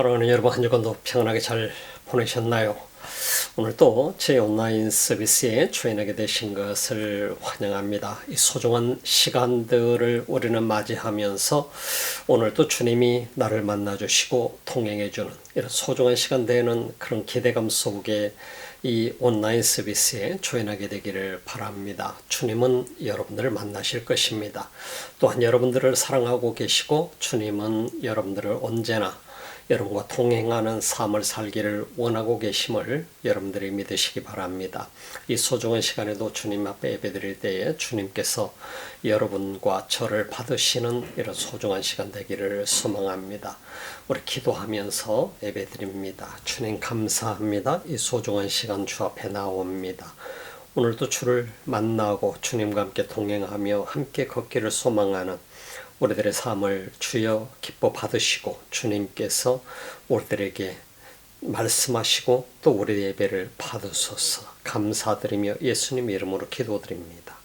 사랑하는 여러분, 한 주간도 평안하게 잘 보내셨나요? 오늘 또 제 온라인 서비스에 조인하게 되신 것을 환영합니다. 이 소중한 시간들을 우리는 맞이하면서 오늘 또 주님이 나를 만나주시고 통행해주는 이런 소중한 시간 되는 그런 기대감 속에 이 온라인 서비스에 조인하게 되기를 바랍니다. 주님은 여러분들을 만나실 것입니다. 또한 여러분들을 사랑하고 계시고 주님은 여러분들을 언제나 여러분과 동행하는 삶을 살기를 원하고 계심을 여러분들이 믿으시기 바랍니다. 이 소중한 시간에도 주님 앞에 예배드릴 때에 주님께서 여러분과 저를 받으시는 이런 소중한 시간 되기를 소망합니다. 우리 기도하면서 예배드립니다. 주님 감사합니다. 이 소중한 시간 주 앞에 나옵니다. 오늘도 주를 만나고 주님과 함께 동행하며 함께 걷기를 소망하는 우리들의 삶을 주여 기뻐 받으시고 주님께서 우리들에게 말씀하시고 또 우리 예배를 받으소서. 감사드리며 예수님 이름으로 기도드립니다.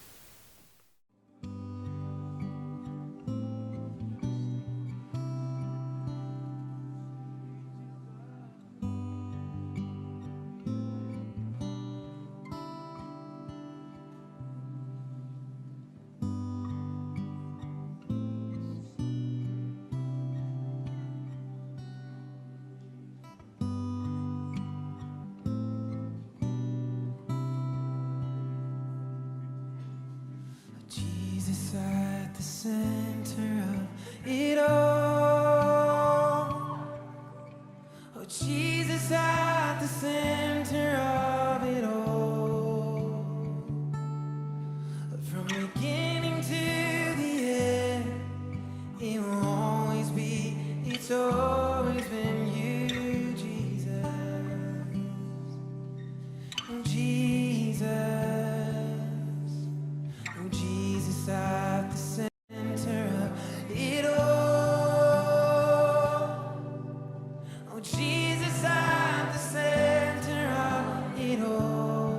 Jesus at the center of it all. Oh, Jesus at the center of it all. From beginning to the end, it will always be, it's always been you, Jesus. Oh, Jesus. Jesus at the center of it all. Oh, Jesus at the center of it all.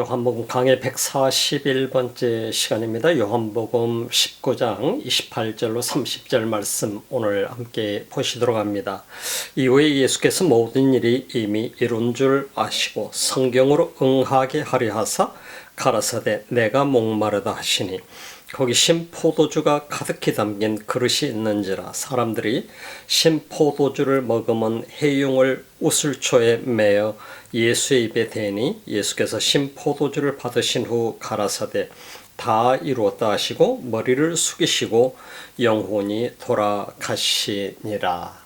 요한복음 강의 141번째 시간입니다. 요한복음 19장 28절로 30절 말씀 오늘 함께 보시도록 합니다. 이후에 예수께서 모든 일이 이미 이룬 줄 아시고 성경으로 응하게 하려 하사 가라사대 내가 목마르다 하시니 거기 신포도주가 가득히 담긴 그릇이 있는지라 사람들이 신포도주를 먹으면 해용을 우슬초에 매어 예수의 입에 대니 예수께서 신포도주를 받으신 후 가라사대 다 이루었다 하시고 머리를 숙이시고 영혼이 돌아가시니라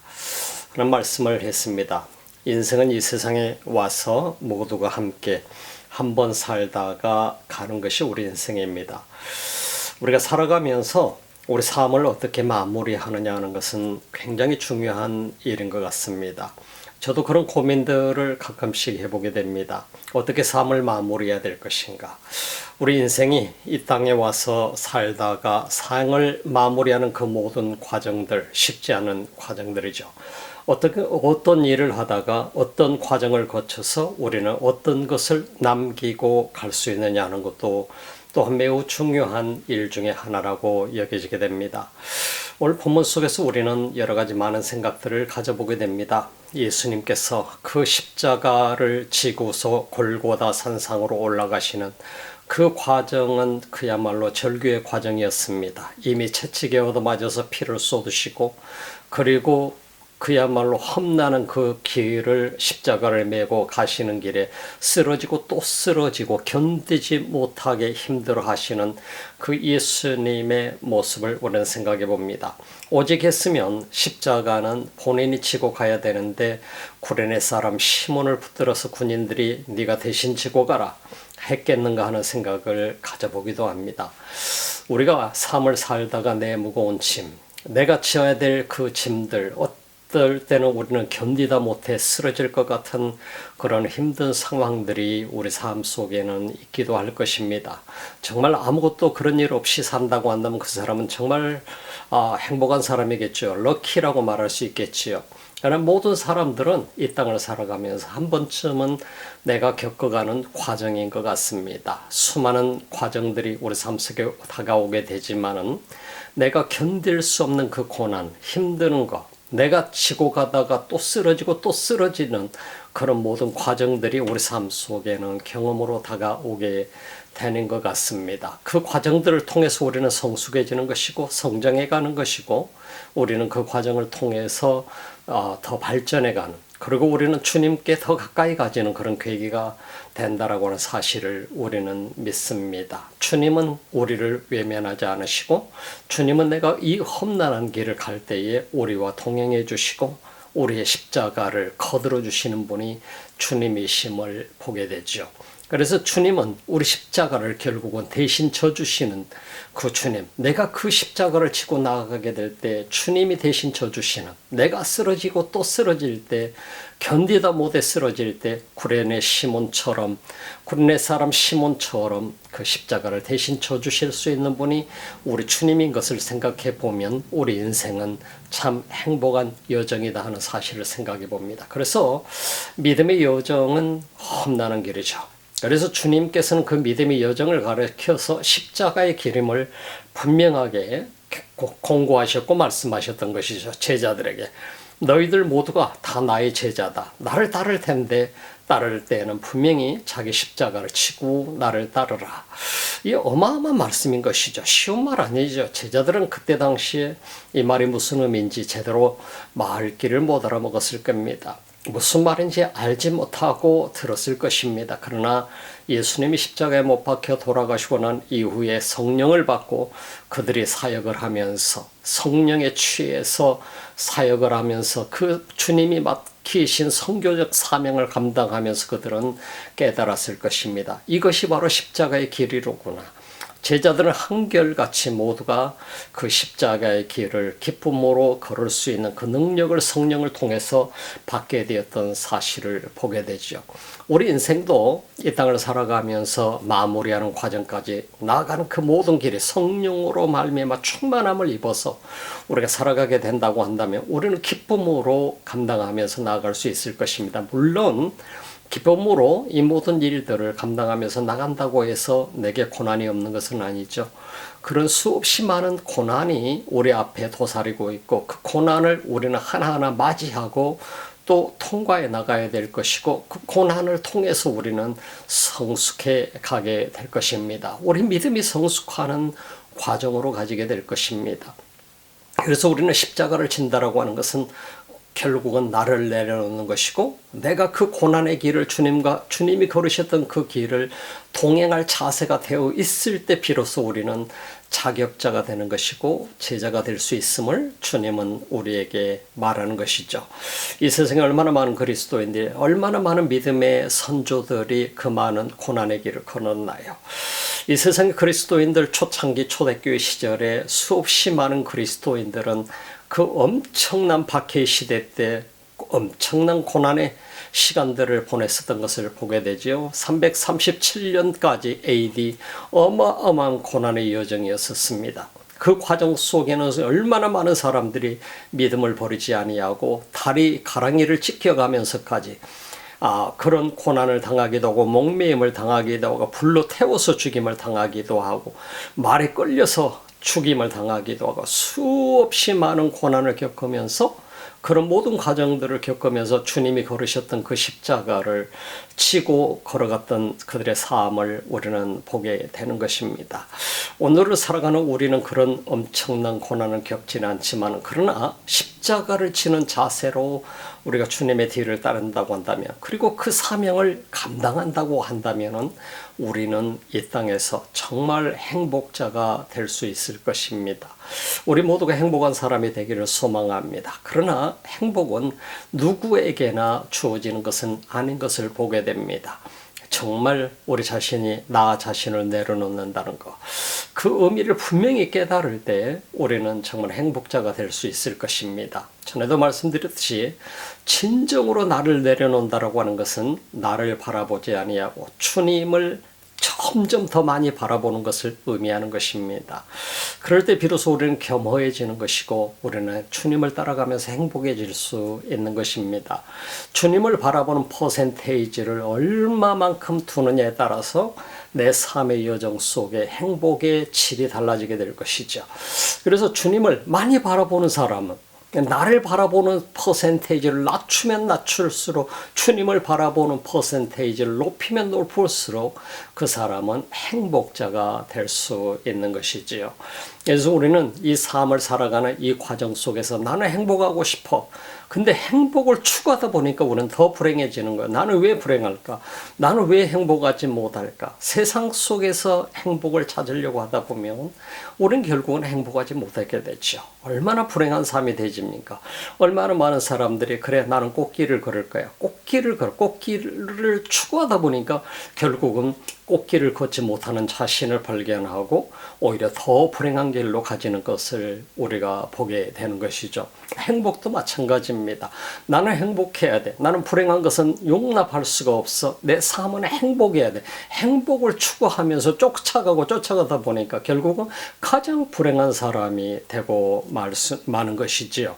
하는 말씀을 했습니다. 인생은 이 세상에 와서 모두가 함께 한 번 살다가 가는 것이 우리 인생입니다. 우리가 살아가면서 우리 삶을 어떻게 마무리하느냐 하는 것은 굉장히 중요한 일인 것 같습니다. 저도 그런 고민들을 가끔씩 해보게 됩니다. 어떻게 삶을 마무리해야 될 것인가. 우리 인생이 이 땅에 와서 살다가 삶을 마무리하는 그 모든 과정들, 쉽지 않은 과정들이죠. 어떤 일을 하다가 어떤 과정을 거쳐서 우리는 어떤 것을 남기고 갈 수 있느냐 하는 것도 또한 매우 중요한 일 중에 하나라고 여겨지게 됩니다. 오늘 본문 속에서 우리는 여러 가지 많은 생각들을 가져보게 됩니다. 예수님께서 그 십자가를 지고서 골고다 산상으로 올라가시는 그 과정은 그야말로 절규의 과정이었습니다. 이미 채찍에 얻어맞아서 피를 쏟으시고 그리고 그야말로 험난한 그 길을 십자가를 메고 가시는 길에 쓰러지고 또 쓰러지고 견디지 못하게 힘들어 하시는 그 예수님의 모습을 우리는 생각해 봅니다. 오직 했으면 십자가는 본인이 지고 가야 되는데 구레네 사람 시몬을 붙들어서 군인들이 네가 대신 지고 가라 했겠는가 하는 생각을 가져보기도 합니다. 우리가 삶을 살다가 내 무거운 짐, 내가 지어야 될 그 짐들 어떨 때는 우리는 견디다 못해 쓰러질 것 같은 그런 힘든 상황들이 우리 삶 속에는 있기도 할 것입니다. 정말 아무것도 그런 일 없이 산다고 한다면 그 사람은 정말 행복한 사람이겠죠. 럭키라고 말할 수 있겠지요. 그러나 모든 사람들은 이 땅을 살아가면서 한 번쯤은 내가 겪어가는 과정인 것 같습니다. 수많은 과정들이 우리 삶 속에 다가오게 되지만은 내가 견딜 수 없는 그 고난, 힘드는 것, 내가 지고 가다가 또 쓰러지고 또 쓰러지는 그런 모든 과정들이 우리 삶 속에는 경험으로 다가오게 되는 것 같습니다. 그 과정들을 통해서 우리는 성숙해지는 것이고 성장해 가는 것이고 우리는 그 과정을 통해서 더 발전해가는 그리고 우리는 주님께 더 가까이 가지는 그런 계기가 된다라고 하는 사실을 우리는 믿습니다. 주님은 우리를 외면하지 않으시고 주님은 내가 이 험난한 길을 갈 때에 우리와 동행해 주시고 우리의 십자가를 거들어 주시는 분이 주님이심을 보게 되죠. 그래서 주님은 우리 십자가를 결국은 대신 져주시는 그 주님, 내가 그 십자가를 지고 나아가게 될 때 주님이 대신 져주시는, 내가 쓰러지고 또 쓰러질 때 견디다 못해 쓰러질 때 구레네 시몬처럼, 구레네 사람 시몬처럼 그 십자가를 대신 져주실 수 있는 분이 우리 주님인 것을 생각해 보면 우리 인생은 참 행복한 여정이다 하는 사실을 생각해 봅니다. 그래서 믿음의 여정은 험난한 길이죠. 그래서 주님께서는 그 믿음의 여정을 가르쳐서 십자가의 기름을 분명하게 공고하셨고 말씀하셨던 것이죠. 제자들에게 너희들 모두가 다 나의 제자다. 나를 따를 텐데 따를 때에는 분명히 자기 십자가를 치고 나를 따르라. 이 어마어마한 말씀인 것이죠. 쉬운 말 아니죠. 제자들은 그때 당시에 이 말이 무슨 의미인지 제대로 말귀를 못 알아먹었을 겁니다. 무슨 말인지 알지 못하고 들었을 것입니다. 그러나 예수님이 십자가에 못 박혀 돌아가시고 난 이후에 성령을 받고 그들이 사역을 하면서 성령에 취해서 사역을 하면서 그 주님이 맡기신 선교적 사명을 감당하면서 그들은 깨달았을 것입니다. 이것이 바로 십자가의 길이로구나. 제자들은 한결같이 모두가 그 십자가의 길을 기쁨으로 걸을 수 있는 그 능력을 성령을 통해서 받게 되었던 사실을 보게 되죠. 우리 인생도 이 땅을 살아가면서 마무리하는 과정까지 나아가는 그 모든 길이 성령으로 말미암아 충만함을 입어서 우리가 살아가게 된다고 한다면 우리는 기쁨으로 감당하면서 나아갈 수 있을 것입니다. 물론 기쁨으로 이 모든 일들을 감당하면서 나간다고 해서 내게 고난이 없는 것은 아니죠. 그런 수없이 많은 고난이 우리 앞에 도사리고 있고 그 고난을 우리는 하나하나 맞이하고 또 통과해 나가야 될 것이고 그 고난을 통해서 우리는 성숙해 가게 될 것입니다. 우리 믿음이 성숙하는 과정으로 가지게 될 것입니다. 그래서 우리는 십자가를 진다라고 하는 것은 결국은 나를 내려놓는 것이고 내가 그 고난의 길을 주님이 걸으셨던 그 길을 동행할 자세가 되어 있을 때 비로소 우리는 자격자가 되는 것이고 제자가 될 수 있음을 주님은 우리에게 말하는 것이죠. 이 세상에 얼마나 많은 그리스도인들이 얼마나 많은 믿음의 선조들이 그 많은 고난의 길을 걸었나요. 이 세상의 그리스도인들 초창기 초대교회 시절에 수없이 많은 그리스도인들은 그 엄청난 박해 시대 때 엄청난 고난의 시간들을 보냈었던 것을 보게 되죠. 337년까지 AD 어마어마한 고난의 여정이었습니다. 그 과정 속에는 얼마나 많은 사람들이 믿음을 버리지 아니하고 다리 가랑이를 찢겨가면서까지 그런 고난을 당하기도 하고 목매임을 당하기도 하고 불로 태워서 죽임을 당하기도 하고 말에 끌려서 죽임을 당하기도 하고 수없이 많은 고난을 겪으면서 그런 모든 과정들을 겪으면서 주님이 걸으셨던 그 십자가를 치고 걸어갔던 그들의 삶을 우리는 보게 되는 것입니다. 오늘을 살아가는 우리는 그런 엄청난 고난을 겪지는 않지만 그러나 십자가를 지는 자세로 우리가 주님의 뒤를 따른다고 한다면 그리고 그 사명을 감당한다고 한다면 우리는 이 땅에서 정말 행복자가 될 수 있을 것입니다. 우리 모두가 행복한 사람이 되기를 소망합니다. 그러나 행복은 누구에게나 주어지는 것은 아닌 것을 보게 됩니다. 정말 우리 자신이 나 자신을 내려놓는다는 것, 그 의미를 분명히 깨달을 때 우리는 정말 행복자가 될 수 있을 것입니다. 전에도 말씀드렸듯이 진정으로 나를 내려놓는다라고 하는 것은 나를 바라보지 아니하고 주님을 점점 더 많이 바라보는 것을 의미하는 것입니다. 그럴 때 비로소 우리는 겸허해지는 것이고 우리는 주님을 따라가면서 행복해질 수 있는 것입니다. 주님을 바라보는 퍼센테이지를 얼마만큼 두느냐에 따라서 내 삶의 여정 속에 행복의 질이 달라지게 될 것이죠. 그래서 주님을 많이 바라보는 사람은 나를 바라보는 퍼센테이지를 낮추면 낮출수록 주님을 바라보는 퍼센테이지를 높이면 높을수록 그 사람은 행복자가 될 수 있는 것이지요. 그래서 우리는 이 삶을 살아가는 이 과정 속에서 나는 행복하고 싶어. 근데 행복을 추구하다 보니까 우리는 더 불행해지는 거예요. 나는 왜 불행할까? 나는 왜 행복하지 못할까? 세상 속에서 행복을 찾으려고 하다 보면 우리는 결국은 행복하지 못하게 되죠. 얼마나 불행한 삶이 되집니까? 얼마나 많은 사람들이 그래 나는 꽃길을 걸을 거야. 꽃길을 추구하다 보니까 결국은 꽃길을 걷지 못하는 자신을 발견하고 오히려 더 불행한 길로 가지는 것을 우리가 보게 되는 것이죠. 행복도 마찬가지입니다. 나는 행복해야 돼. 나는 불행한 것은 용납할 수가 없어. 내 삶은 행복해야 돼. 행복을 추구하면서 쫓아가다 보니까 결국은 가장 불행한 사람이 되고 마는 것이지요.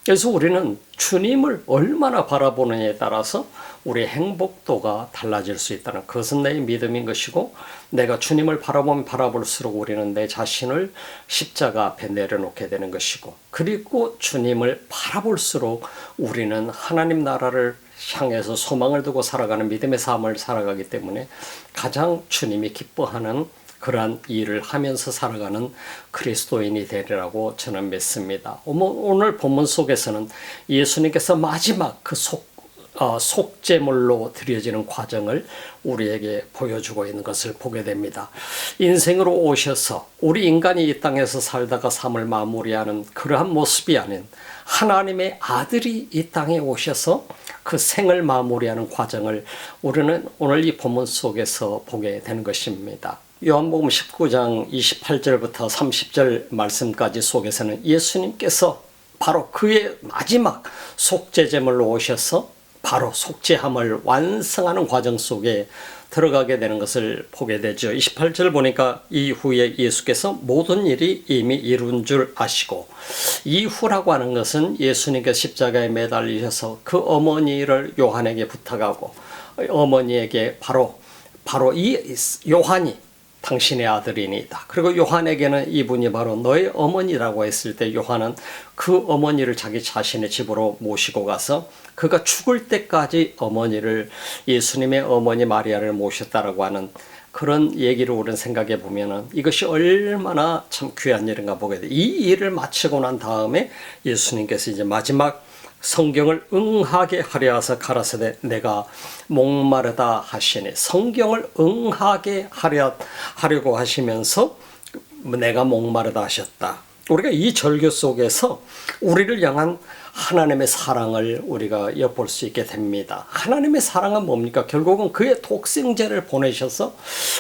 그래서 우리는 주님을 얼마나 바라보느냐에 따라서 우리의 행복도가 달라질 수 있다는 그것은 내 믿음인 것이고 내가 주님을 바라보면 바라볼수록 우리는 내 자신을 십자가 앞에 내려놓게 되는 것이고 그리고 주님을 바라볼수록 우리는 하나님 나라를 향해서 소망을 두고 살아가는 믿음의 삶을 살아가기 때문에 가장 주님이 기뻐하는 그러한 일을 하면서 살아가는 그리스도인이 되리라고 저는 믿습니다. 오늘 본문 속에서는 예수님께서 마지막 그 속죄물로 드려지는 과정을 우리에게 보여주고 있는 것을 보게 됩니다. 인생으로 오셔서 우리 인간이 이 땅에서 살다가 삶을 마무리하는 그러한 모습이 아닌 하나님의 아들이 이 땅에 오셔서 그 생을 마무리하는 과정을 우리는 오늘 이 본문 속에서 보게 되는 것입니다. 요한복음 19장 28절부터 30절 말씀까지 속에서는 예수님께서 바로 그의 마지막 속죄제물로 오셔서 바로 속죄함을 완성하는 과정 속에 들어가게 되는 것을 보게 되죠. 28절 보니까 이후에 예수께서 모든 일이 이미 이룬 줄 아시고, 이후라고 하는 것은 예수님께서 십자가에 매달리셔서 그 어머니를 요한에게 부탁하고 어머니에게 바로 이 요한이 당신의 아들이니이다. 그리고 요한에게는 이분이 바로 너의 어머니라고 했을 때 요한은 그 어머니를 자기 자신의 집으로 모시고 가서 그가 죽을 때까지 어머니를 예수님의 어머니 마리아를 모셨다라고 하는 그런 얘기를 우리는 생각해 보면은 이것이 얼마나 참 귀한 일인가 보게 돼. 이 일을 마치고 난 다음에 예수님께서 이제 마지막 성경을 응하게 하려 하사 가라사대 내가 목마르다 하시니 성경을 응하게 하려고 하시면서 내가 목마르다 하셨다. 우리가 이 절규 속에서 우리를 향한 하나님의 사랑을 우리가 엿볼 수 있게 됩니다. 하나님의 사랑은 뭡니까? 결국은 그의 독생자를 보내셔서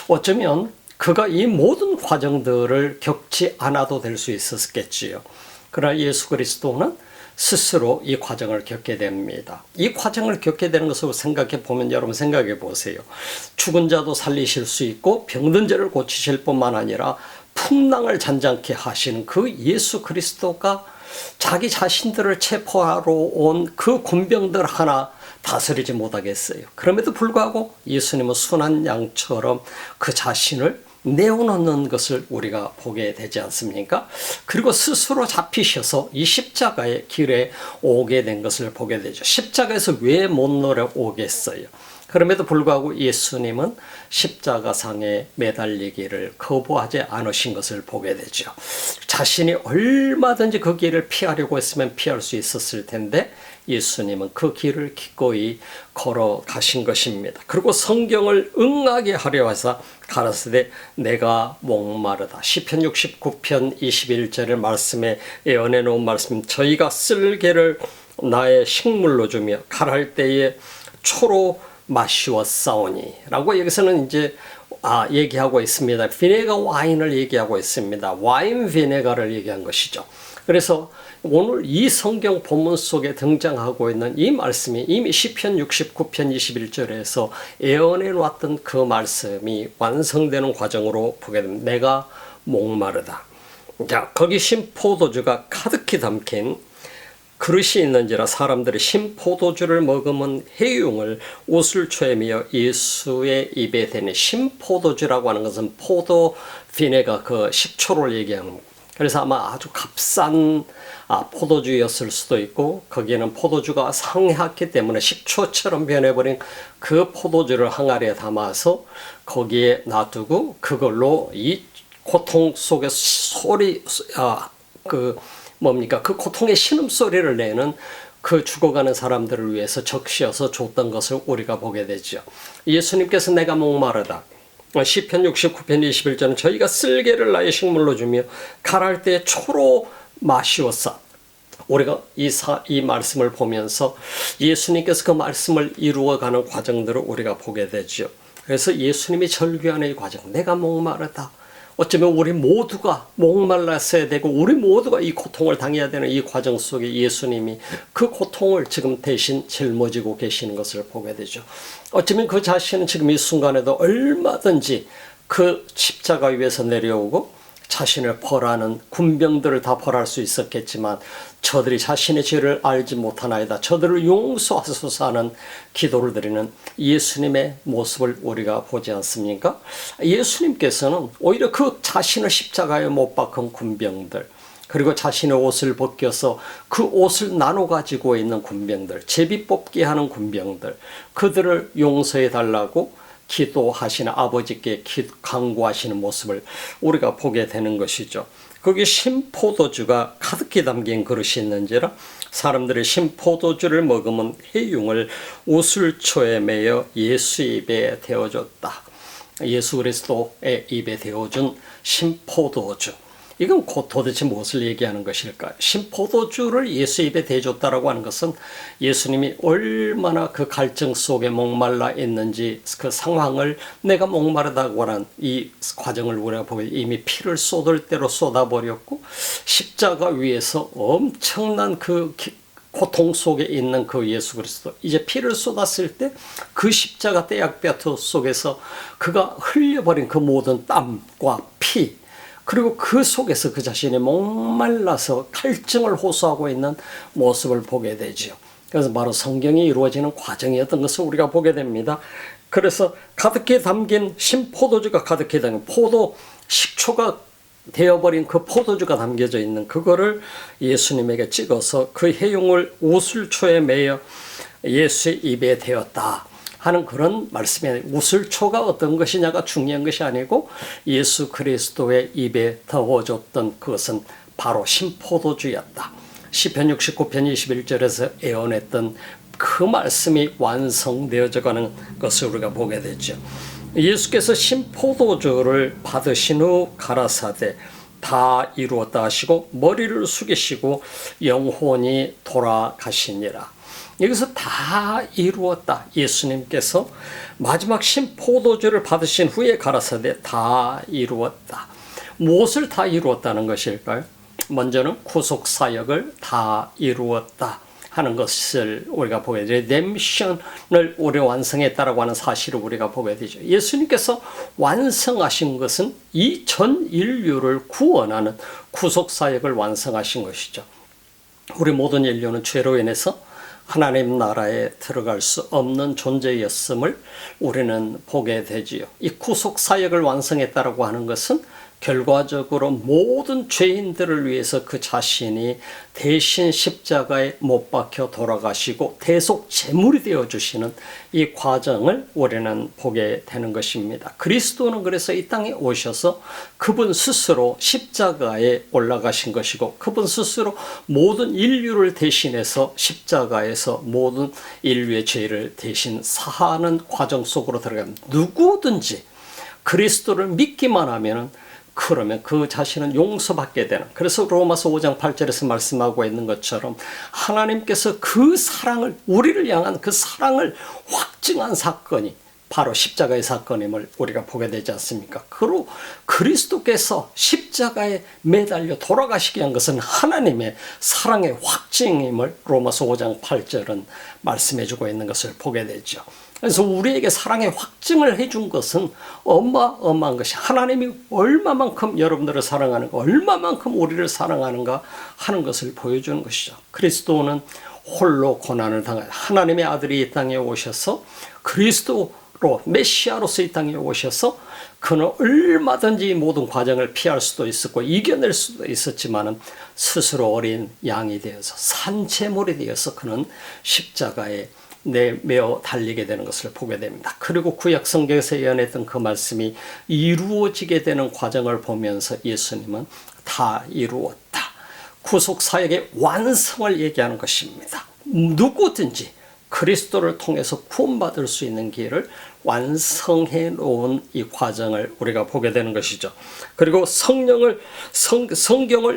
어쩌면 그가 이 모든 과정들을 겪지 않아도 될 수 있었겠지요. 그러나 예수 그리스도는 스스로 이 과정을 겪게 됩니다. 이 과정을 겪게 되는 것을 생각해 보면 여러분 생각해 보세요. 죽은 자도 살리실 수 있고 병든 자를 고치실 뿐만 아니라 풍랑을 잔잔케 하시는 그 예수 그리스도가 자기 자신들을 체포하러 온 그 군병들 하나 다스리지 못하겠어요. 그럼에도 불구하고 예수님은 순한 양처럼 그 자신을 내어놓는 것을 우리가 보게 되지 않습니까? 그리고 스스로 잡히셔서 이 십자가의 길에 오게 된 것을 보게 되죠. 십자가에서 왜 못 내려오겠어요? 그럼에도 불구하고 예수님은 십자가상에 매달리기를 거부하지 않으신 것을 보게 되죠. 자신이 얼마든지 그 길을 피하려고 했으면 피할 수 있었을 텐데 예수님은 그 길을 기꺼이 걸어가신 것입니다. 그리고 성경을 응하게 하려 해서 가라사대 내가 목마르다. 시편 69편 21절의 말씀에 예언해 놓은 말씀 저희가 쓸개를 나의 식물로 주며 갈할 때에 초로 마시었사오니 라고 여기서는 이제 얘기하고 있습니다. 비네가 와인을 얘기하고 있습니다. 와인 비네가를 얘기한 것이죠. 그래서 오늘 이 성경 본문 속에 등장하고 있는 이 말씀이 이미 시편 69편 21절에서 예언해 놨던 그 말씀이 완성되는 과정으로 보게 됩니다. 내가 목마르다. 자, 거기 신포도주가 가득히 담긴 그릇이 있는지라 사람들이 신포도주를 머금은 해융을 옷을 초에미어 예수의 입에 대니 신포도주라고 하는 것은 포도 비네가 그 식초를 얘기하는 겁니다. 그래서 아마 아주 값싼 포도주였을 수도 있고 거기에는 포도주가 상했기 때문에 식초처럼 변해버린 그 포도주를 항아리에 담아서 거기에 놔두고 그걸로 이 고통 속에서 그 고통의 신음소리를 내는 그 죽어가는 사람들을 위해서 적시어서 줬던 것을 우리가 보게 되죠. 예수님께서 내가 목마르다. 시편 69편 21절은 저희가 쓸개를 나의 식물로 주며 갈할 때 초로 마시었사. 우리가 이 말씀을 보면서 예수님께서 그 말씀을 이루어가는 과정들을 우리가 보게 되죠. 그래서 예수님이 절규하는 이 과정, 내가 목마르다. 어쩌면 우리 모두가 목말랐어야 되고 우리 모두가 이 고통을 당해야 되는 이 과정 속에 예수님이 그 고통을 지금 대신 짊어지고 계시는 것을 보게 되죠. 어쩌면 그 자신은 지금 이 순간에도 얼마든지 그 십자가 위에서 내려오고 자신을 벌하는 군병들을 다 벌할 수 있었겠지만 저들이 자신의 죄를 알지 못하나이다. 저들을 용서하소서 하는 기도를 드리는 예수님의 모습을 우리가 보지 않습니까? 예수님께서는 오히려 그 자신을 십자가에 못 박은 군병들 그리고 자신의 옷을 벗겨서 그 옷을 나눠 가지고 있는 군병들 제비 뽑기 하는 군병들 그들을 용서해 달라고 기도하시는 아버지께 간구하시는 모습을 우리가 보게 되는 것이죠. 거기 신포도주가 가득히 담긴 그릇이 있는지라 사람들이 신포도주를 머금은 해융을 우슬초에 매여 예수 입에 대어줬다. 예수 그리스도의 입에 대어준 신포도주. 이건 곧 도대체 무엇을 얘기하는 것일까요? 신포도주를 예수 입에 대줬다라고 하는 것은 예수님이 얼마나 그 갈증 속에 목말라 있는지 그 상황을 내가 목마르다고 하는 이 과정을 우리가 보면 이미 피를 쏟을 대로 쏟아버렸고 십자가 위에서 엄청난 그 고통 속에 있는 그 예수 그리스도 이제 피를 쏟았을 때 그 십자가 떼약볕 속에서 그가 흘려버린 그 모든 땀과 피 그리고 그 속에서 그 자신이 목말라서 갈증을 호소하고 있는 모습을 보게 되죠. 그래서 바로 성경이 이루어지는 과정이었던 것을 우리가 보게 됩니다. 그래서 가득히 담긴 신포도주가 가득히 담긴 포도 식초가 되어버린 그 포도주가 담겨져 있는 그거를 예수님에게 찍어서 그 해용을 우슬초에 매여 예수의 입에 대었다 하는 그런 말씀이에요. 우슬초가 어떤 것이냐가 중요한 것이 아니고 예수 그리스도의 입에 더워졌던 그것은 바로 신포도주였다. 시편 69편 21절에서 예언했던 그 말씀이 완성되어져 가는 것을 우리가 보게 되죠. 예수께서 신포도주를 받으신 후 가라사대 다 이루었다 하시고 머리를 숙이시고 영혼이 돌아가시니라. 여기서 다 이루었다. 예수님께서 마지막 신포도주를 받으신 후에 가라사대 다 이루었다. 무엇을 다 이루었다는 것일까요? 먼저는 구속사역을 다 이루었다 하는 것을 우리가 보게 되죠. 레뎀션을 우리 완성했다라고 하는 사실을 우리가 보게 되죠. 예수님께서 완성하신 것은 이 전 인류를 구원하는 구속사역을 완성하신 것이죠. 우리 모든 인류는 죄로 인해서 하나님 나라에 들어갈 수 없는 존재였음을 우리는 보게 되지요. 이 구속사역을 완성했다라고 하는 것은 결과적으로 모든 죄인들을 위해서 그 자신이 대신 십자가에 못 박혀 돌아가시고 대속 제물이 되어주시는 이 과정을 우리는 보게 되는 것입니다. 그리스도는 그래서 이 땅에 오셔서 그분 스스로 십자가에 올라가신 것이고 그분 스스로 모든 인류를 대신해서 십자가에서 모든 인류의 죄를 대신 사하는 과정 속으로 들어가면 누구든지 그리스도를 믿기만 하면 그러면 그 자신은 용서받게 되는, 그래서 로마서 5장 8절에서 말씀하고 있는 것처럼 하나님께서 그 사랑을, 우리를 향한 그 사랑을 확증한 사건이 바로 십자가의 사건임을 우리가 보게 되지 않습니까? 그리고 그리스도께서 십자가에 매달려 돌아가시게 한 것은 하나님의 사랑의 확증임을 로마서 5장 8절은 말씀해 주고 있는 것을 보게 되죠. 그래서 우리에게 사랑의 확증을 해준 것은 어마어마한 것이, 하나님이 얼마만큼 여러분들을 사랑하는가, 얼마만큼 우리를 사랑하는가 하는 것을 보여주는 것이죠. 그리스도는 홀로 고난을 당한 하나님의 아들이 이 땅에 오셔서 그리스도로 메시아로서 이 땅에 오셔서 그는 얼마든지 모든 과정을 피할 수도 있었고 이겨낼 수도 있었지만 스스로 어린 양이 되어서 산채물이 되어서 그는 십자가에 내매어 달리게 되는 것을 보게 됩니다. 그리고 구약 성경에서 예언했던 그 말씀이 이루어지게 되는 과정을 보면서 예수님은 다 이루었다. 구속사역의 완성을 얘기하는 것입니다. 누구든지 그리스도를 통해서 구원받을 수 있는 길을 완성해 놓은 이 과정을 우리가 보게 되는 것이죠. 그리고 성경을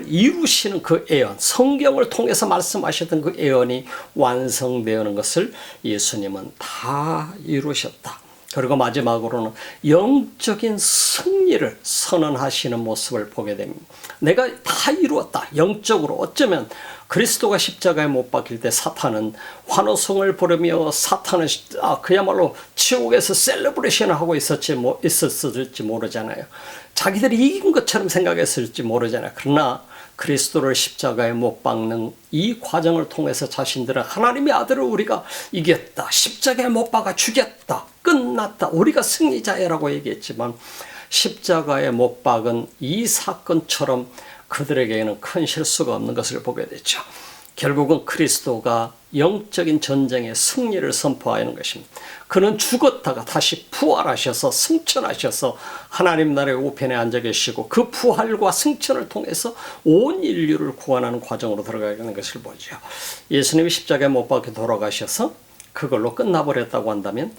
이루시는 그 예언, 성경을 통해서 말씀하셨던 그 예언이 완성되는 것을 예수님은 다 이루셨다. 그리고 마지막으로는 영적인 승리를 선언하시는 모습을 보게 됩니다. 내가 다 이루었다. 영적으로 어쩌면 그리스도가 십자가에 못 박힐 때 사탄은 환호성을 부르며 사탄은 그야말로 지옥에서 셀러브레이션을 하고 있었을지 모르잖아요. 자기들이 이긴 것처럼 생각했을지 모르잖아요. 그러나 그리스도를 십자가에 못 박는 이 과정을 통해서 자신들은 하나님의 아들을 우리가 이겼다, 십자가에 못 박아 죽였다, 끝났다, 우리가 승리자야라고 얘기했지만 십자가에 못 박은 이 사건처럼 그들에게는 큰 실수가 없는 것을 보게 되죠. 결국은 그리스도가 영적인 전쟁의 승리를 선포하는 것입니다. 그는 죽었다가 다시 부활하셔서 승천하셔서 하나님 나라의 우편에 앉아 계시고 그 부활과 승천을 통해서 온 인류를 구원하는 과정으로 들어가는 것을 보죠. 예수님이 십자가에 못 박혀 돌아가셔서 그걸로 끝나버렸다고 한다면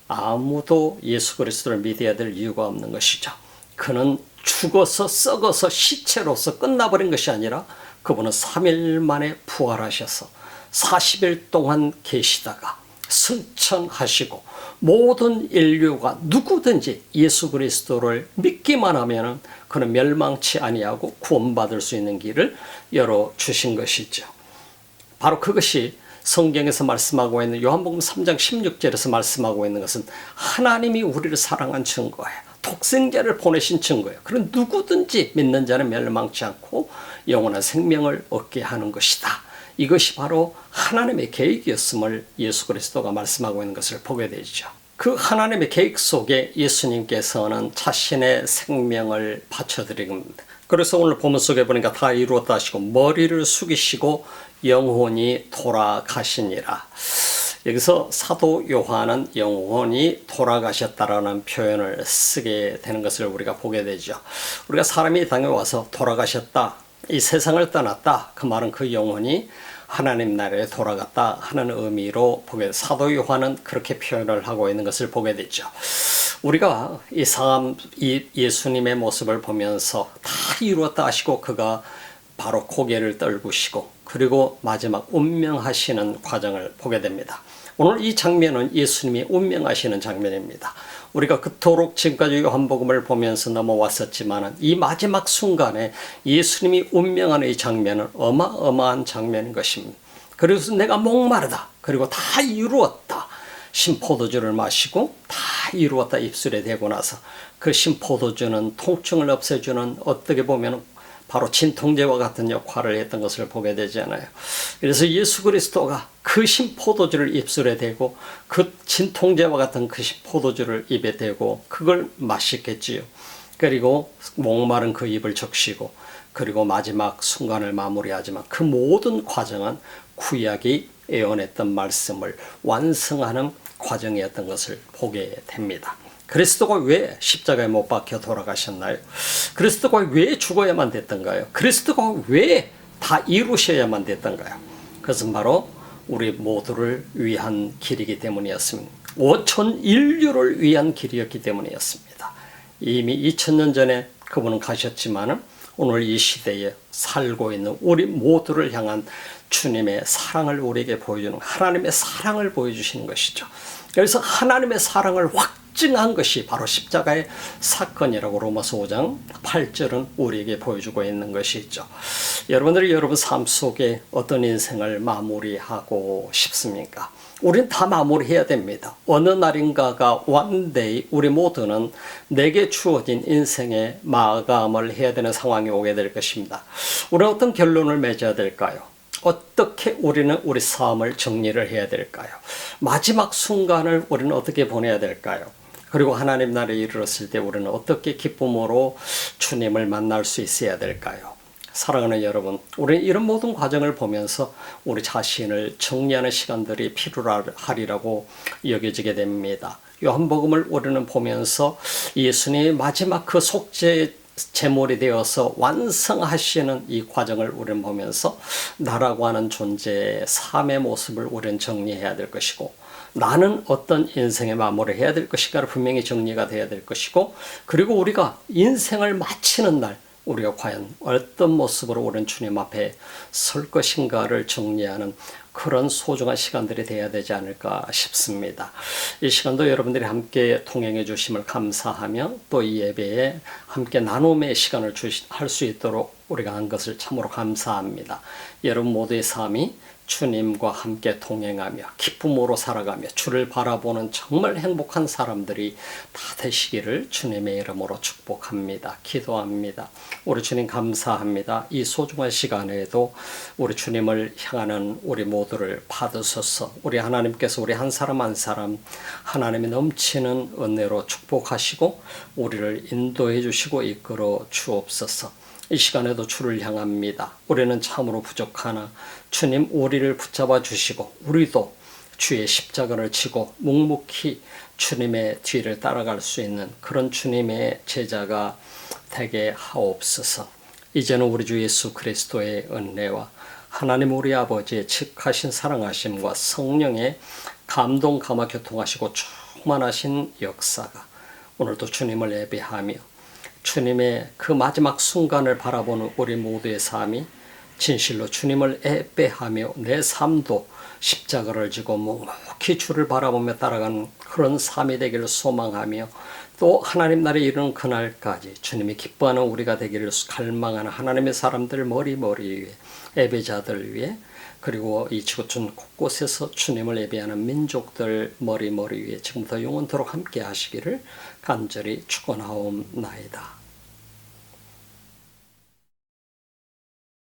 아무도 예수 그리스도를 믿어야 될 이유가 없는 것이죠. 그는 죽어서 썩어서 시체로서 끝나버린 것이 아니라 그분은 3일 만에 부활하셔서 40일 동안 계시다가 승천하시고 모든 인류가 누구든지 예수 그리스도를 믿기만 하면 그는 멸망치 아니하고 구원받을 수 있는 길을 열어주신 것이죠. 바로 그것이 성경에서 말씀하고 있는 요한복음 3장 16절에서 말씀하고 있는 것은 하나님이 우리를 사랑한 증거예요. 독생자를 보내신 증거예요. 그런 누구든지 믿는 자는 멸망치 않고 영원한 생명을 얻게 하는 것이다. 이것이 바로 하나님의 계획이었음을 예수 그리스도가 말씀하고 있는 것을 보게 되죠. 그 하나님의 계획 속에 예수님께서는 자신의 생명을 바쳐드린 겁니다. 그래서 오늘 본문 속에 보니까 다 이루었다 하시고 머리를 숙이시고 영혼이 돌아가시니라. 여기서 사도 요한은 영혼이 돌아가셨다라는 표현을 쓰게 되는 것을 우리가 보게 되죠. 우리가 사람이 이 땅에 와서 돌아가셨다, 이 세상을 떠났다, 그 말은 그 영혼이 하나님 나라에 돌아갔다 하는 의미로 보게, 사도 요한은 그렇게 표현을 하고 있는 것을 보게 되죠. 우리가 이 예수님의 모습을 보면서 다 이루었다 하시고 그가 바로 고개를 떨구시고 그리고 마지막 운명하시는 과정을 보게 됩니다. 오늘 이 장면은 예수님이 운명하시는 장면입니다. 우리가 그토록 지금까지 요한복음을 보면서 넘어왔었지만 이 마지막 순간에 예수님이 운명하는 이 장면은 어마어마한 장면인 것입니다. 그래서 내가 목마르다, 그리고 다 이루었다, 신포도주를 마시고 다 이루었다 입술에 대고 나서 그 신포도주는 통증을 없애주는, 어떻게 보면 바로 진통제와 같은 역할을 했던 것을 보게 되잖아요. 그래서 예수 그리스도가 그 신포도주를 입술에 대고 그 진통제와 같은 그 신포도주를 입에 대고 그걸 마시겠지요. 그리고 목마른 그 입을 적시고 그리고 마지막 순간을 마무리하지만 그 모든 과정은 구약이 예언했던 말씀을 완성하는 과정이었던 것을 보게 됩니다. 그리스도가 왜 십자가에 못 박혀 돌아가셨나요? 그리스도가 왜 죽어야만 됐던가요? 그리스도가 왜 다 이루셔야만 됐던가요? 그것은 바로 우리 모두를 위한 길이기 때문이었습니다. 5천 인류를 위한 길이었기 때문이었습니다. 이미 2000년 전에 그분은 가셨지만 오늘 이 시대에 살고 있는 우리 모두를 향한 주님의 사랑을 우리에게 보여주는, 하나님의 사랑을 보여주시는 것이죠. 그래서 하나님의 사랑을 확증한 것이 바로 십자가의 사건이라고 로마서 5장 8절은 우리에게 보여주고 있는 것이죠. 여러분들이 여러분 삶 속에 어떤 인생을 마무리하고 싶습니까? 우린 다 마무리해야 됩니다. 어느 날인가가 one day 우리 모두는 내게 주어진 인생의 마감을 해야 되는 상황이 오게 될 것입니다. 우리는 어떤 결론을 맺어야 될까요? 어떻게 우리는 우리 삶을 정리를 해야 될까요? 마지막 순간을 우리는 어떻게 보내야 될까요? 그리고 하나님 나라에 이르렀을 때 우리는 어떻게 기쁨으로 주님을 만날 수 있어야 될까요? 사랑하는 여러분, 우리는 이런 모든 과정을 보면서 우리 자신을 정리하는 시간들이 필요하리라고 여겨지게 됩니다. 요한복음을 우리는 보면서 예수님의 마지막 그 속죄 제물이 되어서 완성하시는 이 과정을 우리는 보면서 나라고 하는 존재의 삶의 모습을 우리는 정리해야 될 것이고, 나는 어떤 인생의 마무리를 해야 될 것인가를 분명히 정리가 돼야 될 것이고, 그리고 우리가 인생을 마치는 날 우리가 과연 어떤 모습으로 우리는 주님 앞에 설 것인가를 정리하는 그런 소중한 시간들이 돼야 되지 않을까 싶습니다. 이 시간도 여러분들이 함께 통행해 주심을 감사하며 또 이 예배에 함께 나눔의 시간을 할 수 있도록 우리가 한 것을 참으로 감사합니다. 여러분 모두의 삶이 주님과 함께 동행하며 기쁨으로 살아가며 주를 바라보는 정말 행복한 사람들이 다 되시기를 주님의 이름으로 축복합니다. 기도합니다. 우리 주님 감사합니다. 이 소중한 시간에도 우리 주님을 향하는 우리 모두를 받으소서. 우리 하나님께서 우리 한 사람 한 사람 하나님이 넘치는 은혜로 축복하시고 우리를 인도해 주시고 이끌어 주옵소서. 이 시간에도 주를 향합니다. 우리는 참으로 부족하나 주님 우리를 붙잡아 주시고 우리도 주의 십자가를 지고 묵묵히 주님의 뒤를 따라갈 수 있는 그런 주님의 제자가 되게 하옵소서. 이제는 우리 주 예수 그리스도의 은혜와 하나님 우리 아버지의 측하신 사랑하심과 성령의 감동 감화 교통하시고 충만하신 역사가 오늘도 주님을 예배하며 주님의 그 마지막 순간을 바라보는 우리 모두의 삶이 진실로 주님을 예배하며 내 삶도 십자가를 지고 묵묵히 주를 바라보며 따라가는 그런 삶이 되기를 소망하며 또 하나님 나라에 이르는 그날까지 주님이 기뻐하는 우리가 되기를 갈망하는 하나님의 사람들 머리머리 위에 예배자들 위에 그리고 이 지구촌 곳곳에서 주님을 예배하는 민족들 머리머리 위에 지금부터 영원토록 함께 하시기를 간절히 축원하옵나이다.